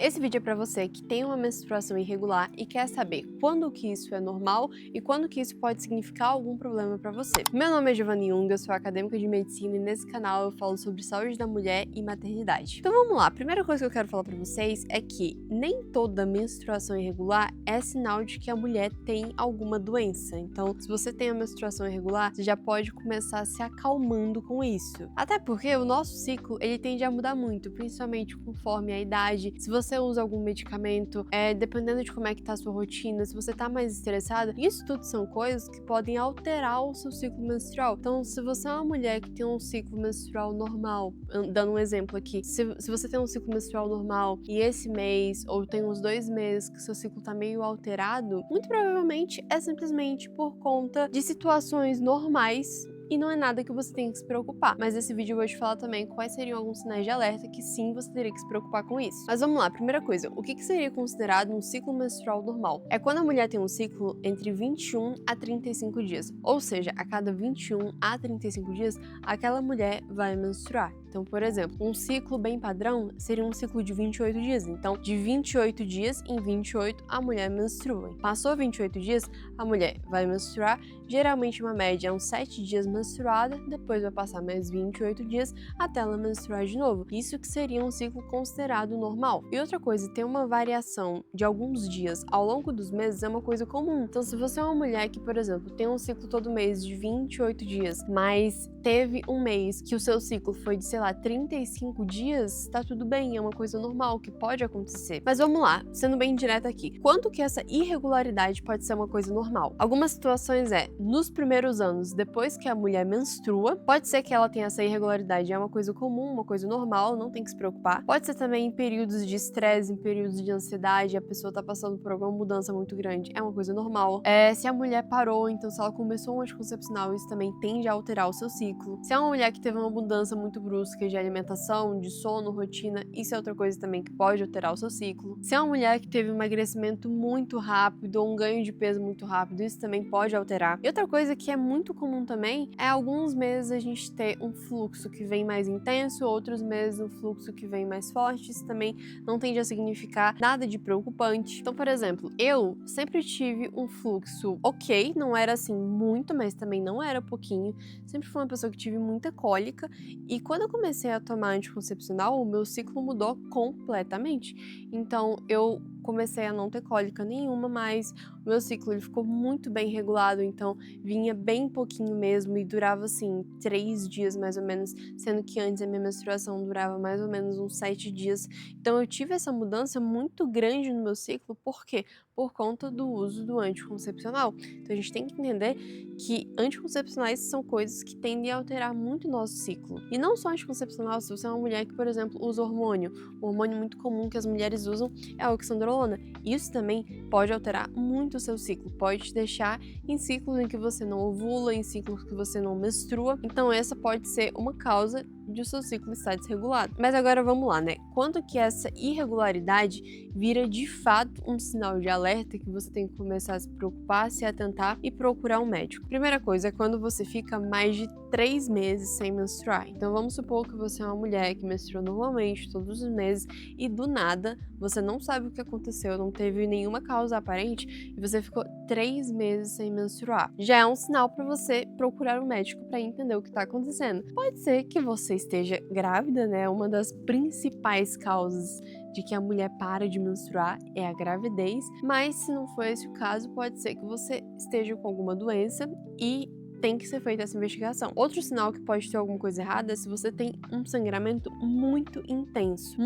Esse vídeo é para você que tem uma menstruação irregular e quer saber quando que isso é normal e quando que isso pode significar algum problema para você. Meu nome é Giovanni Jung, eu sou acadêmica de medicina e nesse canal eu falo sobre saúde da mulher e maternidade. Então vamos lá, a primeira coisa que eu quero falar para vocês é que nem toda menstruação irregular é sinal de que a mulher tem alguma doença. Então, se você tem a menstruação irregular, você já pode começar se acalmando com isso. Até porque o nosso ciclo, ele tende a mudar muito, principalmente conforme a idade. Se você usa algum medicamento, dependendo de como é que tá a sua rotina, se você tá mais estressada, isso tudo são coisas que podem alterar o seu ciclo menstrual. Então, se você é uma mulher que tem um ciclo menstrual normal, dando um exemplo aqui, se você tem um ciclo menstrual normal e esse mês, ou tem uns 2 meses que seu ciclo tá meio alterado, muito provavelmente é simplesmente por conta de situações normais e não é nada que você tenha que se preocupar. Mas nesse vídeo eu vou te falar também quais seriam alguns sinais de alerta que sim, você teria que se preocupar com isso. Mas vamos lá, primeira coisa, o que seria considerado um ciclo menstrual normal? É quando a mulher tem um ciclo entre 21 a 35 dias, ou seja, a cada 21 a 35 dias, aquela mulher vai menstruar. Então, por exemplo, um ciclo bem padrão seria um ciclo de 28 dias. Então, de 28 dias em 28, a mulher menstrua. Passou 28 dias, a mulher vai menstruar. Geralmente, uma média é uns 7 dias menstruada, depois vai passar mais 28 dias até ela menstruar de novo. Isso que seria um ciclo considerado normal. E outra coisa, ter uma variação de alguns dias ao longo dos meses é uma coisa comum. Então, se você é uma mulher que, por exemplo, tem um ciclo todo mês de 28 dias, mas teve um mês que o seu ciclo foi de, sei lá, 35 dias, tá tudo bem, é uma coisa normal que pode acontecer. Mas vamos lá, sendo bem direta aqui. Quanto que essa irregularidade pode ser uma coisa normal? Algumas situações nos primeiros anos, depois que a mulher menstrua, pode ser que ela tenha essa irregularidade, é uma coisa comum, uma coisa normal, não tem que se preocupar. Pode ser também em períodos de estresse, em períodos de ansiedade, a pessoa tá passando por alguma mudança muito grande, é uma coisa normal. Se a mulher parou, então se ela começou um anticoncepcional, isso também tende a alterar o seu ciclo. Se é uma mulher que teve uma mudança muito brusca de alimentação, de sono, rotina, isso é outra coisa também que pode alterar o seu ciclo. Se é uma mulher que teve um emagrecimento muito rápido ou um ganho de peso muito rápido, isso também pode alterar. E outra coisa que é muito comum também é alguns meses a gente ter um fluxo que vem mais intenso, outros meses um fluxo que vem mais forte, isso também não tende a significar nada de preocupante. Então, por exemplo, eu sempre tive um fluxo ok, não era assim muito, mas também não era pouquinho, sempre fui uma pessoa que tive muita cólica e quando eu comecei a tomar anticoncepcional, o meu ciclo mudou completamente. Então, eu comecei a não ter cólica nenhuma mais, o meu ciclo ele ficou muito bem regulado, então vinha bem pouquinho mesmo e durava assim 3 dias mais ou menos, sendo que antes a minha menstruação durava mais ou menos uns 7 dias. Então eu tive essa mudança muito grande no meu ciclo, por quê? Por conta do uso do anticoncepcional. Então a gente tem que entender que anticoncepcionais são coisas que tendem a alterar muito o nosso ciclo. E não só anticoncepcional, se você é uma mulher que, por exemplo, usa hormônio, um hormônio muito comum que as mulheres usam é a oxandrolona. Isso também pode alterar muito o seu ciclo, pode te deixar em ciclos em que você não ovula, em ciclos que você não menstrua. Então essa pode ser uma causa de o seu ciclo estar desregulado. Mas agora vamos lá, né? Quando que essa irregularidade vira de fato um sinal de alerta que você tem que começar a se preocupar, se atentar e procurar um médico? Primeira coisa é quando você fica mais de 3 meses sem menstruar. Então vamos supor que você é uma mulher que menstrua normalmente todos os meses e do nada você não sabe o que aconteceu, não teve nenhuma causa aparente e você ficou 3 meses sem menstruar. Já é um sinal para você procurar um médico para entender o que está acontecendo. Pode ser que você esteja grávida, né? Uma das principais causas de que a mulher para de menstruar é a gravidez, mas se não for esse o caso, pode ser que você esteja com alguma doença e tem que ser feita essa investigação. Outro sinal que pode ter alguma coisa errada é se você tem um sangramento muito intenso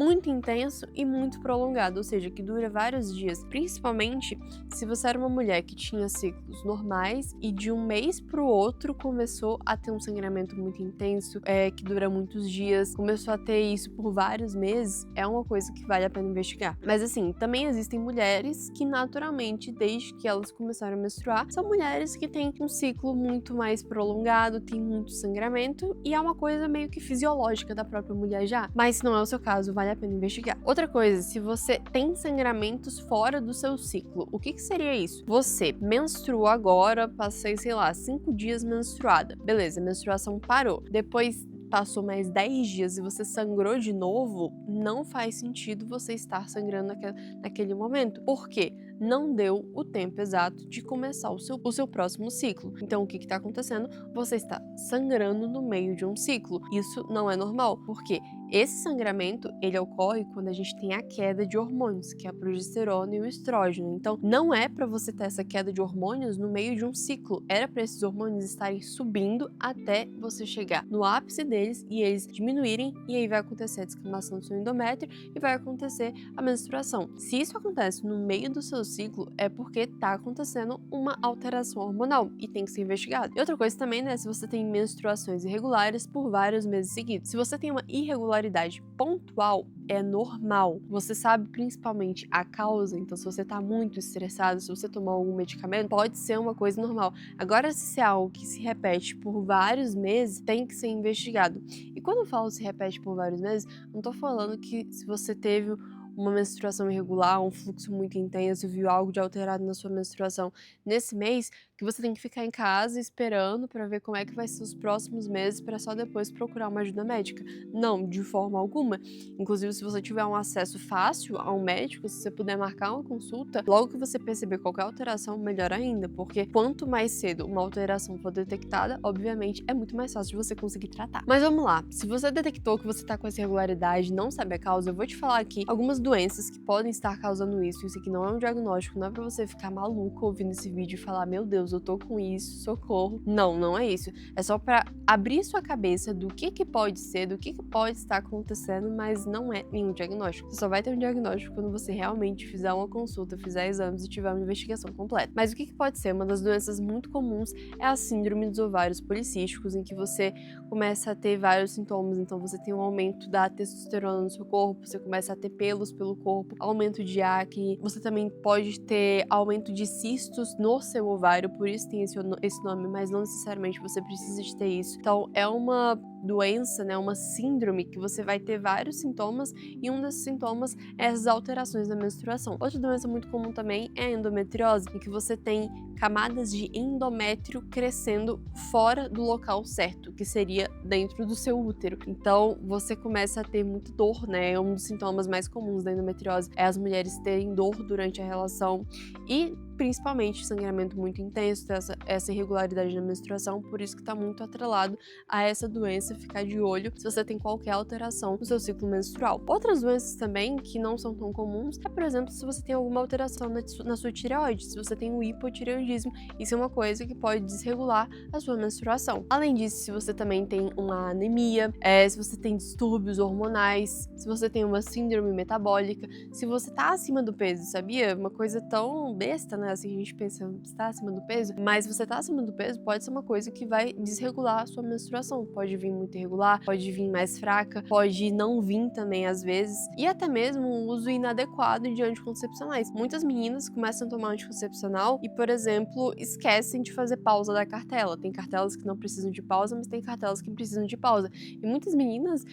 e muito prolongado, ou seja, que dura vários dias. Principalmente se você era uma mulher que tinha ciclos normais e de um mês para o outro começou a ter um sangramento muito intenso, que dura muitos dias, começou a ter isso por vários meses, é uma coisa que vale a pena investigar. Mas assim, também existem mulheres que naturalmente, desde que elas começaram a menstruar, são mulheres que têm um ciclo muito mais prolongado, tem muito sangramento e é uma coisa meio que fisiológica da própria mulher já. Mas se não é o seu caso, vale a pena investigar. Outra coisa, se você tem sangramentos fora do seu ciclo, o que seria isso? Você menstruou agora, passei, sei lá, 5 dias menstruada. Beleza, a menstruação parou. Depois passou mais 10 dias e você sangrou de novo, não faz sentido você estar sangrando naquele momento. Por quê? Não deu o tempo exato de começar o seu próximo ciclo. Então, o que está acontecendo? Você está sangrando no meio de um ciclo. Isso não é normal, porque esse sangramento, ele ocorre quando a gente tem a queda de hormônios, que é a progesterona e o estrógeno. Então, não é para você ter essa queda de hormônios no meio de um ciclo. Era para esses hormônios estarem subindo até você chegar no ápice deles e eles diminuírem, e aí vai acontecer a descamação do seu endométrio e vai acontecer a menstruação. Se isso acontece no meio do seu ciclo, é porque está acontecendo uma alteração hormonal e tem que ser investigado. E outra coisa também, né, se você tem menstruações irregulares por vários meses seguidos. Se você tem uma irregularidade pontual, é normal. Você sabe principalmente a causa, então se você tá muito estressado, se você tomar algum medicamento, pode ser uma coisa normal. Agora, se é algo que se repete por vários meses, tem que ser investigado. E quando eu falo se repete por vários meses, não tô falando que se você teve uma menstruação irregular, um fluxo muito intenso, viu algo de alterado na sua menstruação nesse mês, que você tem que ficar em casa esperando para ver como é que vai ser os próximos meses para só depois procurar uma ajuda médica. Não, de forma alguma. Inclusive, se você tiver um acesso fácil a um médico, se você puder marcar uma consulta, logo que você perceber qualquer alteração, melhor ainda, porque quanto mais cedo uma alteração for detectada, obviamente, é muito mais fácil de você conseguir tratar. Mas vamos lá, se você detectou que você tá com essa irregularidade e não sabe a causa, eu vou te falar aqui algumas doenças que podem estar causando isso. Isso aqui não é um diagnóstico, não é pra você ficar maluco ouvindo esse vídeo e falar, meu Deus, eu tô com isso, socorro. Não, não é isso. É só pra abrir sua cabeça do que pode ser, do que pode estar acontecendo, mas não é nenhum diagnóstico. Você só vai ter um diagnóstico quando você realmente fizer uma consulta, fizer exames e tiver uma investigação completa. Mas o que pode ser? Uma das doenças muito comuns é a síndrome dos ovários policísticos, em que você começa a ter vários sintomas. Então você tem um aumento da testosterona no seu corpo, você começa a ter pelos pelo corpo, aumento de acne, você também pode ter aumento de cistos no seu ovário, por isso tem esse nome, mas não necessariamente você precisa de ter isso. Então é uma doença, né, uma síndrome que você vai ter vários sintomas e um desses sintomas é essas alterações na menstruação. Outra doença muito comum também é a endometriose, em que você tem camadas de endométrio crescendo fora do local certo, que seria dentro do seu útero. Então você começa a ter muita dor, né? Um dos sintomas mais comuns da endometriose é as mulheres terem dor durante a relação e principalmente sangramento muito intenso, essa irregularidade na menstruação, por isso que está muito atrelado a essa doença, ficar de olho se você tem qualquer alteração no seu ciclo menstrual. Outras doenças também que não são tão comuns é, por exemplo, se você tem alguma alteração na sua tireoide, se você tem um hipotireoidismo, isso é uma coisa que pode desregular a sua menstruação. Além disso, se você também tem uma anemia, se você tem distúrbios hormonais, se você tem uma síndrome metabólica, se você tá acima do peso, sabia? Uma coisa tão besta, né? Assim, a gente pensa, está acima do peso, mas você tá acima do peso pode ser uma coisa que vai desregular a sua menstruação. Pode vir muito irregular, pode vir mais fraca, pode não vir também às vezes, e até mesmo o uso inadequado de anticoncepcionais. Muitas meninas começam a tomar anticoncepcional e, por exemplo, esquecem de fazer pausa da cartela. Tem cartelas que não precisam de pausa, mas tem cartelas que precisam de pausa. E muitas meninas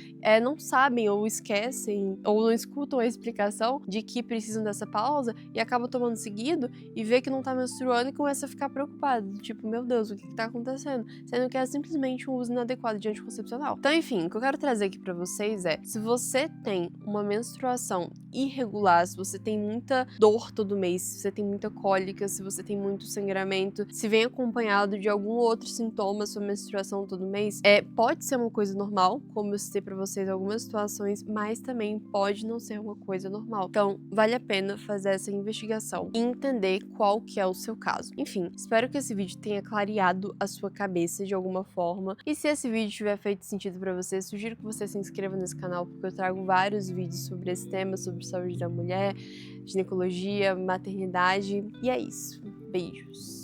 não sabem ou esquecem ou não escutam a explicação de que precisam dessa pausa e acabam tomando seguido e vê que não tá menstruando e começa a ficar preocupado, tipo, meu Deus, o que tá acontecendo? Sendo que é simplesmente um uso inadequado de anticoncepcional. Então, enfim, o que eu quero trazer aqui pra vocês é, se você tem uma menstruação irregular, se você tem muita dor todo mês, se você tem muita cólica, se você tem muito sangramento, se vem acompanhado de algum outro sintoma sua menstruação todo mês, pode ser uma coisa normal, como eu citei pra vocês algumas situações, mas também pode não ser uma coisa normal. Então, vale a pena fazer essa investigação e entender qual que é o seu caso. Enfim, espero que esse vídeo tenha clareado a sua cabeça de alguma forma. E se esse vídeo tiver feito sentido pra você, sugiro que você se inscreva nesse canal, porque eu trago vários vídeos sobre esse tema, sobre saúde da mulher, ginecologia, maternidade. E é isso. Beijos!